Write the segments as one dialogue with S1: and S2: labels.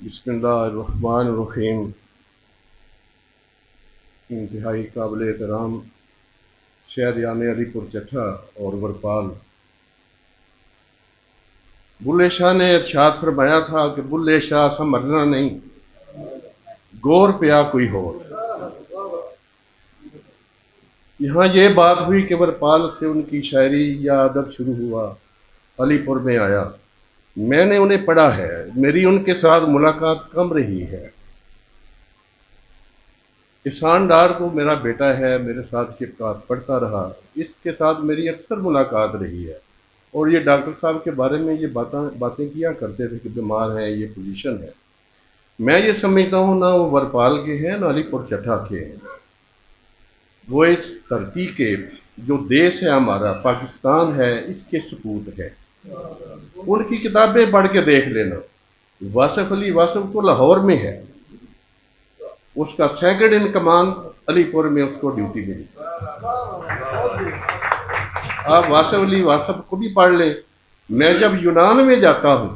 S1: بسم اللہ الرحمن الرحیم۔ انتہائی قابل احترام شہریان علی پور چٹھا اور ورپال، بلے شاہ نے ارشاد فرمایا تھا کہ بلے شاہ سا مرنا نہیں، گور پیا کوئی ہو۔ یہاں یہ بات ہوئی کہ ورپال سے ان کی شاعری یا ادب شروع ہوا، علی پور میں آیا، میں نے انہیں پڑھا ہے، میری ان کے ساتھ ملاقات کم رہی ہے۔ احسان ڈار تو میرا بیٹا ہے، میرے ساتھ کتاب پڑھتا رہا، اس کے ساتھ میری اکثر ملاقات رہی ہے، اور یہ ڈاکٹر صاحب کے بارے میں یہ باتیں کیا کرتے تھے کہ بیمار ہیں، یہ پوزیشن ہے۔ میں یہ سمجھتا ہوں نہ وہ ورپال کے ہیں نہ علی پور چٹھا کے ہیں، وہ اس دھرتی کے جو دیش ہے ہمارا پاکستان ہے، اس کے سپوت ہے۔ ان کی کتابیں پڑھ کے دیکھ لینا۔ واصف علی واصف تو لاہور میں ہے، اس کا سیکنڈ ان کمان علی پور میں اس کو ڈیوٹی ملی۔ آپ واصف علی واصف کو بھی پڑھ لیں۔ میں جب یونان میں جاتا ہوں،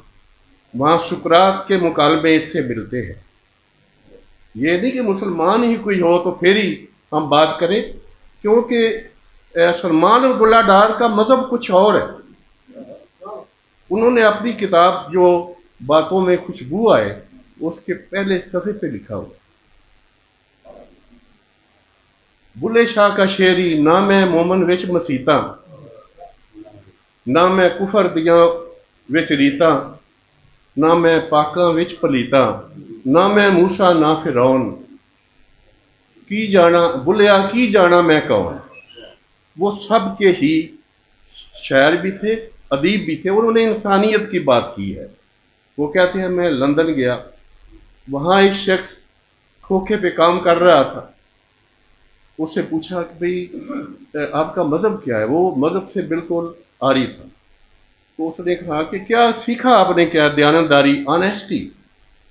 S1: وہاں سقراط کے مکالمے اس سے ملتے ہیں۔ یہ نہیں کہ مسلمان ہی کوئی ہو تو پھر ہی ہم بات کریں، کیونکہ سلمان گلہ ڈار کا مذہب کچھ اور ہے۔ انہوں نے اپنی کتاب جو باتوں میں خوشبو آئے، اس کے پہلے صفحے پہ لکھا ہوا، بلے شاہ کا شعری نہ میں مومن وچ مسیتاں، نہ میں کفر دیاں وچ ریتاں، نہ میں پاکاں وچ پلیتاں، نہ میں موسیٰ نہ فرعون، کی جانا بلیا کی جانا میں کون۔ وہ سب کے ہی شاعر بھی تھے، ادیب بھی تھے، اور انہوں نے انسانیت کی بات کی ہے۔ وہ کہتے ہیں میں لندن گیا، وہاں ایک شخص کھوکھے پہ کام کر رہا تھا، اس سے پوچھا کہ بھئی آپ کا مذہب کیا ہے؟ وہ مذہب سے بالکل عاری تھا۔ تو اس نے کہا کہ کیا سیکھا آپ نے؟ کیا دیانتداری، آنیسٹی،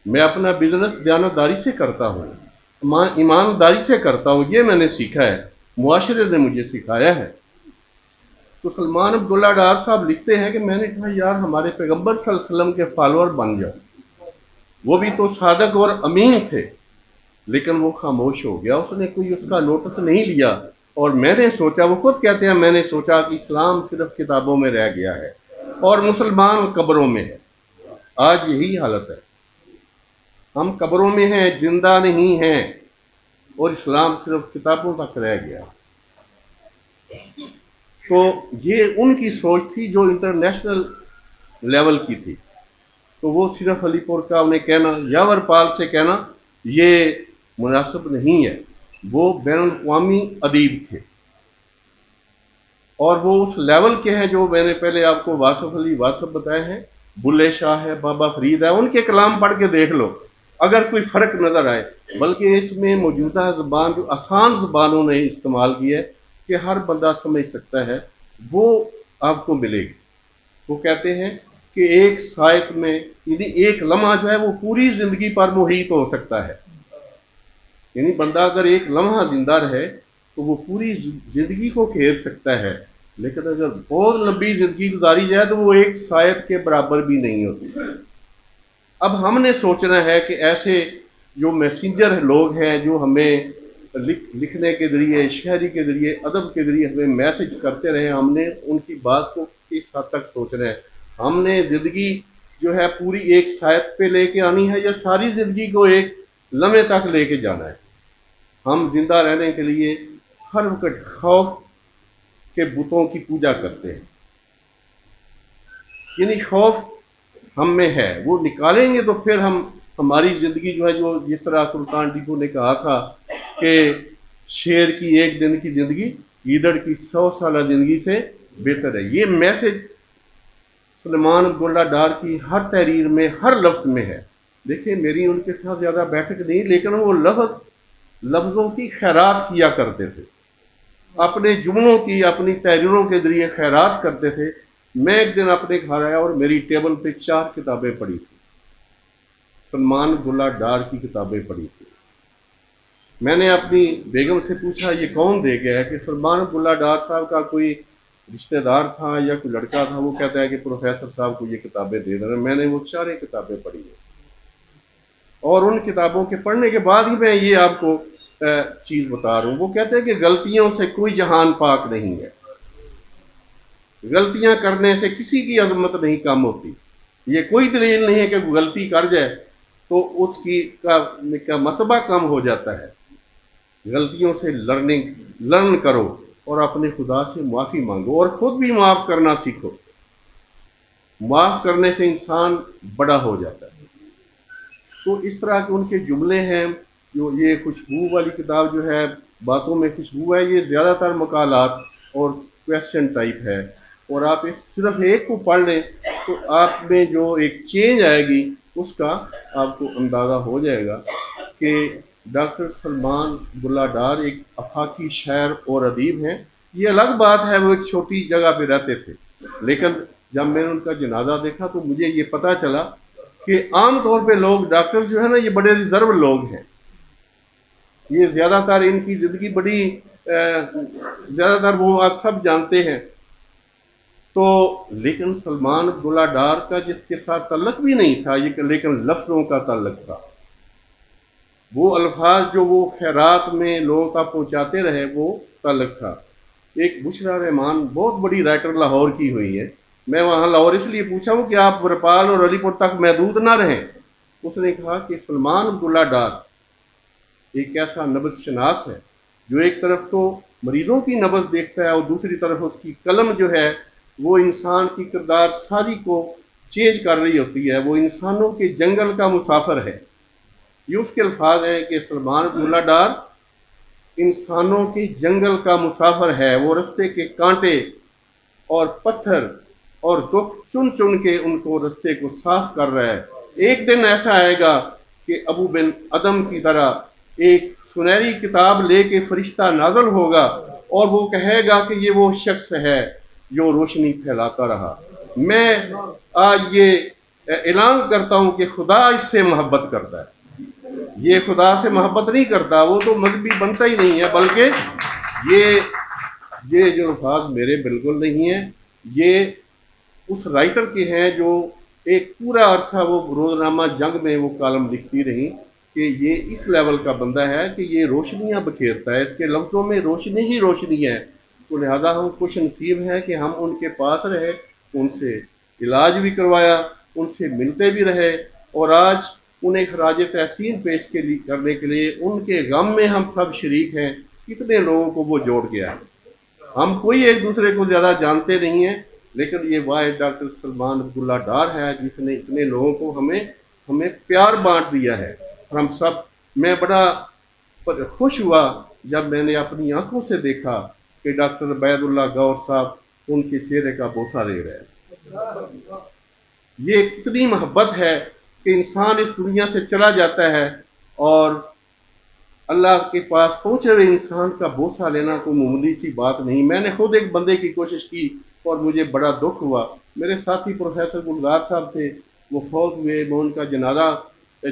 S1: میں اپنا بزنس دیانتداری سے کرتا ہوں، ایمانداری سے کرتا ہوں، یہ میں نے سیکھا ہے، معاشرے نے مجھے سکھایا ہے۔ تو سلمان عبداللہ ڈار صاحب لکھتے ہیں کہ میں نے کہا یار ہمارے پیغمبر صلی اللہ علیہ وسلم کے فالوور بن جاؤ۔ وہ بھی تو صادق اور امین تھے، لیکن وہ خاموش ہو گیا، اس نے کوئی اس کا نوٹس نہیں لیا۔ اور میں نے سوچا، وہ خود کہتے ہیں میں نے سوچا کہ اسلام صرف کتابوں میں رہ گیا ہے اور مسلمان قبروں میں ہے۔ آج یہی حالت ہے، ہم قبروں میں ہیں، زندہ نہیں ہیں، اور اسلام صرف کتابوں تک رہ گیا۔ تو یہ ان کی سوچ تھی جو انٹرنیشنل لیول کی تھی۔ تو وہ صرف علی پور کا انہیں کہنا یا ورپال سے کہنا یہ مناسب نہیں ہے۔ وہ بین الاقوامی ادیب تھے، اور وہ اس لیول کے ہیں جو میں نے پہلے آپ کو واصف علی واصف بتائے ہیں، بلے شاہ ہے، بابا فرید ہے، ان کے کلام پڑھ کے دیکھ لو اگر کوئی فرق نظر آئے۔ بلکہ اس میں موجودہ زبان جو آسان زبانوں نے استعمال کی ہے کہ ہر بندہ سمجھ سکتا ہے، وہ آپ کو ملے گی۔ وہ کہتے ہیں کہ ایک سائق میں یعنی ایک لمحہ جو ہے وہ پوری زندگی پر محیط ہو سکتا ہے۔ یعنی بندہ اگر ایک لمحہ زندہ رہے تو وہ پوری زندگی کو گھیر سکتا ہے، لیکن اگر بہت لمبی زندگی گزاری جائے تو وہ ایک سائق کے برابر بھی نہیں ہوتی۔ اب ہم نے سوچنا ہے کہ ایسے جو میسنجر لوگ ہیں جو ہمیں لکھنے کے ذریعے، شاعری کے ذریعے، ادب کے ذریعے ہمیں میسج کرتے رہے، ہم نے ان کی بات کو کس حد تک سوچنا ہے۔ ہم نے زندگی جو ہے پوری ایک سائق پہ لے کے آنی ہے یا ساری زندگی کو ایک لمحے تک لے کے جانا ہے؟ ہم زندہ رہنے کے لیے ہر وقت خوف کے بتوں کی پوجا کرتے ہیں، یعنی خوف ہم میں ہے، وہ نکالیں گے تو پھر ہماری زندگی جو ہے، جو جس طرح سلطان ٹیپو نے کہا تھا کہ شیر کی ایک دن کی زندگی گیدڑ کی 100 سالہ زندگی سے بہتر ہے۔ یہ میسج سلمان عبداللہ ڈار کی ہر تحریر میں، ہر لفظ میں ہے۔ دیکھیں میری ان کے ساتھ زیادہ بیٹھک نہیں، لیکن وہ لفظوں کی خیرات کیا کرتے تھے، اپنے جملوں کی، اپنی تحریروں کے ذریعے خیرات کرتے تھے۔ میں ایک دن اپنے گھر آیا اور میری ٹیبل پہ 4 کتابیں پڑھی تھی، سلمان عبداللہ ڈار کی کتابیں پڑھی تھی۔ میں نے اپنی بیگم سے پوچھا یہ کون دے گیا ہے؟ کہ سلمان عبداللہ ڈار صاحب کا کوئی رشتہ دار تھا یا کوئی لڑکا تھا، وہ کہتا ہے کہ پروفیسر صاحب کو یہ کتابیں دے دینا۔ میں نے وہ 4 کتابیں پڑھی ہیں۔ اور ان کتابوں کے پڑھنے کے بعد ہی میں یہ آپ کو چیز بتا رہا ہوں۔ وہ کہتے ہیں کہ غلطیوں سے کوئی جہان پاک نہیں ہے، غلطیاں کرنے سے کسی کی عظمت نہیں کم ہوتی۔ یہ کوئی دلیل نہیں ہے کہ وہ غلطی کر جائے تو اس کا مرتبہ کم ہو جاتا ہے۔ غلطیوں سے لرن کرو اور اپنے خدا سے معافی مانگو اور خود بھی معاف کرنا سیکھو۔ معاف کرنے سے انسان بڑا ہو جاتا ہے۔ تو اس طرح کے ان کے جملے ہیں۔ جو یہ خوشبو والی کتاب جو ہے، باتوں میں خوشبو ہے، یہ زیادہ تر مقالات اور کویسچن ٹائپ ہے، اور آپ اس صرف ایک کو پڑھ لیں تو آپ میں جو ایک چینج آئے گی اس کا آپ کو اندازہ ہو جائے گا کہ ڈاکٹر سلمان گلہ ڈار ایک آفاقی شاعر اور ادیب ہیں۔ یہ الگ بات ہے وہ ایک چھوٹی جگہ پہ رہتے تھے، لیکن جب میں نے ان کا جنازہ دیکھا تو مجھے یہ پتہ چلا کہ عام طور پہ لوگ ڈاکٹر جو ہے نا یہ بڑے ریزرو لوگ ہیں، یہ زیادہ تر ان کی زندگی بڑی زیادہ تر وہ آپ سب جانتے ہیں۔ تو لیکن سلمان گلہ ڈار کا جس کے ساتھ تعلق بھی نہیں تھا یہ، لیکن لفظوں کا تعلق تھا۔ وہ الفاظ جو وہ خیرات میں لوگوں کا پہنچاتے رہے وہ تعلق تھا۔ ایک بشرا رحمان بہت بڑی رائٹر لاہور کی ہوئی ہے، میں وہاں لاہور اس لیے پوچھا ہوں کہ آپ ورپال اور علی پور تک محدود نہ رہیں۔ اس نے کہا کہ سلمان گلہ ڈار ایک ایسا نبض شناس ہے جو ایک طرف تو مریضوں کی نبض دیکھتا ہے اور دوسری طرف اس کی قلم جو ہے وہ انسان کی کردار ساری کو چینج کر رہی ہوتی ہے۔ وہ انسانوں کے جنگل کا مسافر ہے۔ یہ اس کے الفاظ ہیں کہ سلمان گلہ ڈار انسانوں کے جنگل کا مسافر ہے، وہ رستے کے کانٹے اور پتھر اور دکھ چن چن کے ان کو رستے کو صاف کر رہا ہے۔ ایک دن ایسا آئے گا کہ ابو بن ادم کی طرح ایک سنہری کتاب لے کے فرشتہ نازل ہوگا اور وہ کہے گا کہ یہ وہ شخص ہے جو روشنی پھیلاتا رہا۔ میں آج یہ اعلان کرتا ہوں کہ خدا اس سے محبت کرتا ہے۔ یہ خدا سے محبت نہیں کرتا، وہ تو مذہبی بنتا ہی نہیں ہے، بلکہ یہ جو الفاظ میرے بالکل نہیں ہیں، یہ اس رائٹر کے ہیں جو ایک پورا عرصہ وہ روزنامہ جنگ میں وہ کالم لکھتی رہی کہ یہ اس لیول کا بندہ ہے کہ یہ روشنیاں بکھیرتا ہے، اس کے لفظوں میں روشنی ہی روشنی ہے۔ تو لہذا ہم خوش نصیب ہیں کہ ہم ان کے پاس رہے، ان سے علاج بھی کروایا، ان سے ملتے بھی رہے، اور آج انہیں خراج تحسین پیش کرنے کے لیے ان کے غم میں ہم سب شریک ہیں۔ کتنے لوگوں کو وہ جوڑ گیا ہے۔ ہم کوئی ایک دوسرے کو زیادہ جانتے نہیں ہیں، لیکن یہ واحد ڈاکٹر سلمان گلہ ڈار ہے جس نے اتنے لوگوں کو ہمیں پیار بانٹ دیا ہے۔ اور ہم سب، میں بڑا خوش ہوا جب میں نے اپنی آنکھوں سے دیکھا کہ ڈاکٹر عبید اللہ گور صاحب ان کے چہرے کا بوسہ لے رہے ہیں۔ یہ کتنی محبت ہے کہ انسان اس دنیا سے چلا جاتا ہے اور اللہ کے پاس پہنچے ہوئے انسان کا بوسہ لینا کوئی معمولی سی بات نہیں۔ میں نے خود ایک بندے کی کوشش کی اور مجھے بڑا دکھ ہوا۔ میرے ساتھی پروفیسر گلزار صاحب تھے، وہ فوت ہوئے، میں ان کا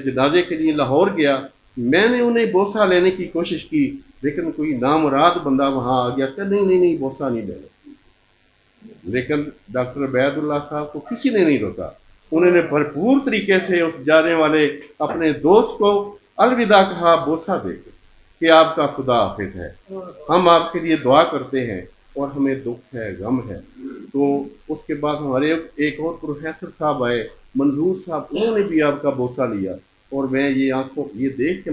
S1: جنازے کے لیے لاہور گیا، میں نے انہیں بوسہ لینے کی کوشش کی، لیکن کوئی نامراد بندہ وہاں آ گیا کہ نہیں بوسہ نہیں لینا۔ لیکن ڈاکٹر عبید اللہ صاحب کو کسی نے نہیں روکا، انہوں نے بھرپور طریقے سے اس جانے والے اپنے دوست کو الوداع کہا بوسہ دے کے کہ آپ کا خدا حافظ ہے، ہم آپ کے لیے دعا کرتے ہیں اور ہمیں دکھ ہے، غم ہے۔ تو اس کے بعد ہمارے ایک اور پروفیسر صاحب آئے، منظور صاحب، انہوں نے بھی آپ کا بوسہ لیا، اور میں یہ دیکھ کے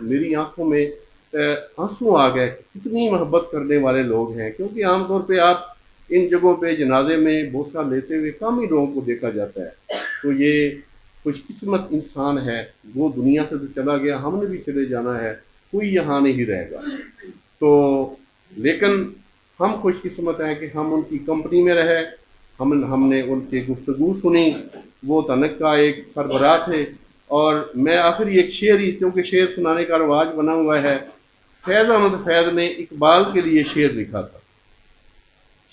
S1: میری آنکھوں میں آنسو آ گئے۔ کتنی محبت کرنے والے لوگ ہیں، کیونکہ عام طور پہ آپ ان جگہوں پہ جنازے میں بوسہ لیتے ہوئے کم ہی لوگوں کو دیکھا جاتا ہے۔ تو یہ خوش قسمت انسان ہے، وہ دنیا سے تو چلا گیا، ہم نے بھی چلے جانا ہے، کوئی یہاں نہیں رہے گا۔ تو لیکن ہم خوش قسمت ہیں کہ ہم ان کی کمپنی میں رہے، ہم نے ان کی گفتگو سنی، وہ تنک کا ایک سربراہ تھے۔ اور میں آخری ایک شعر ہی، کیونکہ شعر سنانے کا رواج بنا ہوا ہے، فیض احمد فیض نے اقبال کے لیے شعر لکھا تھا۔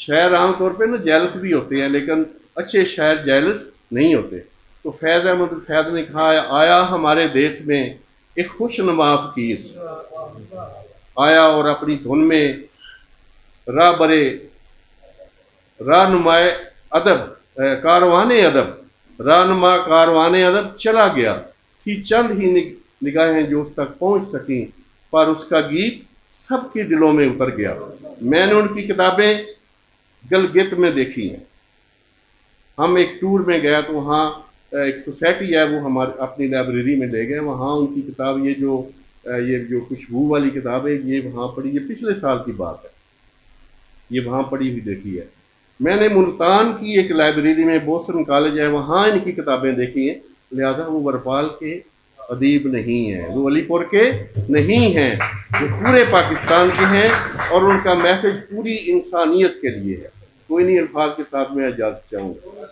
S1: شاعر عام طور پہ نا جیلس بھی ہوتے ہیں، لیکن اچھے شاعر جیلس نہیں ہوتے۔ تو فیض احمد فیض نے کہا، آیا ہمارے دیش میں ایک خوش نما فقیر، آیا اور اپنی دھن میں راہ برے راہ نمائے ادب کاروان ادب، رہنما کاروان ادب چلا گیا، تھی چند ہی نگاہیں جو اس تک پہنچ سکیں، پر اس کا گیت سب کے دلوں میں اتر گیا۔ میں نے ان کی کتابیں گلگت میں دیکھی ہیں۔ ہم ایک ٹور میں گیا تو وہاں ایک سوسائٹی ہے، وہ ہمارے اپنی لائبریری میں لے گئے، وہاں ان کی کتاب یہ جو خوشبو والی کتاب ہے، یہ وہاں پڑھی، یہ پچھلے سال کی بات ہے، یہ وہاں پڑھی ہوئی دیکھی ہے۔ میں نے ملتان کی ایک لائبریری میں، بوسٹن کالج ہے، وہاں ان کی کتابیں دیکھی ہیں، لہذا وہ ورپال کے ادیب نہیں ہیں، وہ علی پور کے نہیں ہیں، وہ پورے پاکستان کے ہیں، اور ان کا میسج پوری انسانیت کے لیے ہے۔ کوئی نہیں، الفاظ کے ساتھ میں اجازت چاہوں گا۔